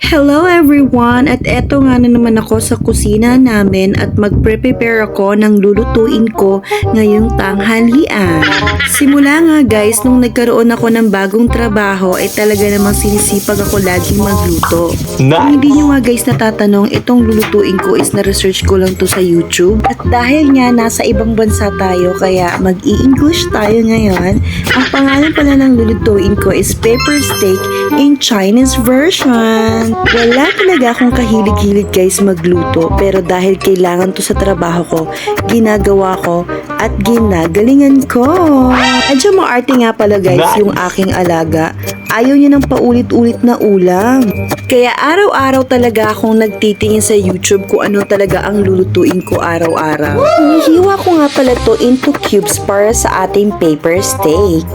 Hello everyone! At eto nga na naman ako sa kusina namin at magpre-prepare ako ng lulutuin ko ngayong tanghalian. Simula nga guys, nung nagkaroon ako ng bagong trabaho ay talaga namang sinisipag ako laging magluto. Kung hindi nyo nga guys natatanong, itong lulutuin ko is na-research ko lang to sa YouTube. At dahil nga nasa ibang bansa tayo kaya mag-i-English tayo ngayon, ang pangalan pala ng lulutuin ko is pepper steak in Chinese version. Wala talaga akong kahilig-hilig guys magluto pero dahil kailangan to sa trabaho ko, ginagawa ko at ginagalingan ko. Adyo maarte nga pala guys yung aking alaga. Ayaw niya ng paulit-ulit na ulam. Kaya araw-araw talaga akong nagtitingin sa YouTube kung ano talaga ang lulutuin ko araw-araw. Hinihiwa ko nga pala to into cubes para sa ating paper steak.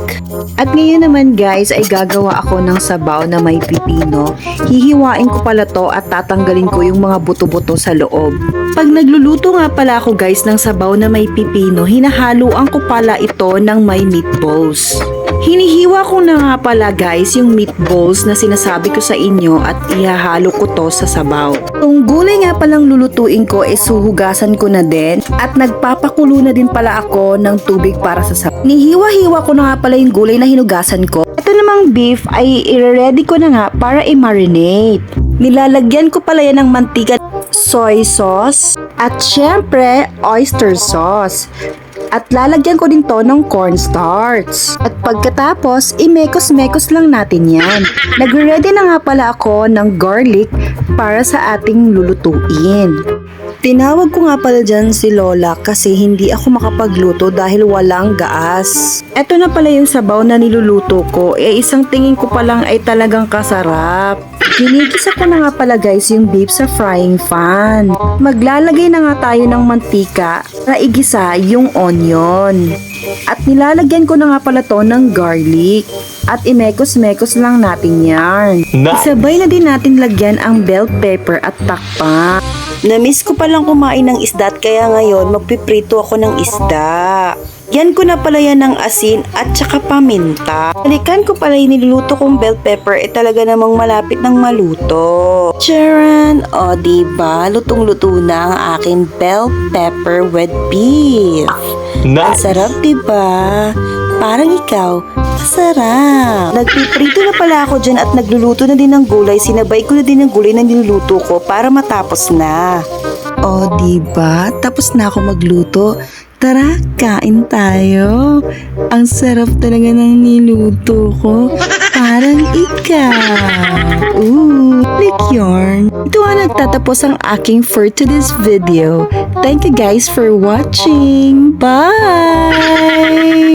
At ngayon naman guys ay gagawa ako ng sabaw na may pipino. Hihiwain ko pala to at tatanggalin ko yung mga buto-buto sa loob. Pag nagluluto nga pala ako guys ng sabaw na may pipino, hinahaluan ko pala ito ng may meatballs. Hinihiwa ko na nga pala guys yung meatballs na sinasabi ko sa inyo at ihahalo ko to sa sabaw. Kung gulay nga palang lulutuin ko is suhugasan ko na din at nagpapakulo na din pala ako ng tubig para sa sabaw. Nihiwa-hiwa ko na nga pala yung gulay na hinugasan ko. Ito namang beef ay i-ready ko na nga para i-marinate. Nilalagyan ko pala yan ng mantika, soy sauce at syempre oyster sauce. At lalagyan ko din to ng cornstarch. At pagkatapos, imekos-mekos lang natin yan. Nagre-ready na nga pala ako ng garlic para sa ating lulutuin. Tinawag ko nga pala dyan si Lola kasi hindi ako makapagluto dahil walang gaas. Eto na pala yung sabaw na niluluto ko, isang tingin ko pa lang ay talagang kasarap. Ginigisa ko na nga pala guys yung beef sa frying pan. Maglalagay na nga tayo ng mantika para igisa yung onion. At nilalagyan ko na nga pala to ng garlic. At imekos-mekos lang natin yan. Isabay na din natin lagyan ang bell pepper at takpa. Namiss ko palang kumain ng isda at kaya ngayon magpiprito ako ng isda. Yan ko na pala yan ng asin at saka paminta. Balikan ko pala yung niluluto kong bell pepper talaga namang malapit ng maluto. Charan! O diba, lutong-luto na ang aking bell pepper with beef. Ang sarap diba? Parang ikaw, masarap. Nagpiprito na pala ako dyan at nagluluto na din ng gulay. Sinabay ko na din ng gulay na niluluto ko para matapos na. O diba, tapos na ako magluto. Tara, kain tayo. Ang sarap talaga ng niluto ko. Parang ikaw. Ooh, like yarn. Ito ang nagtatapos ang aking for today's video. Thank you guys for watching. Bye!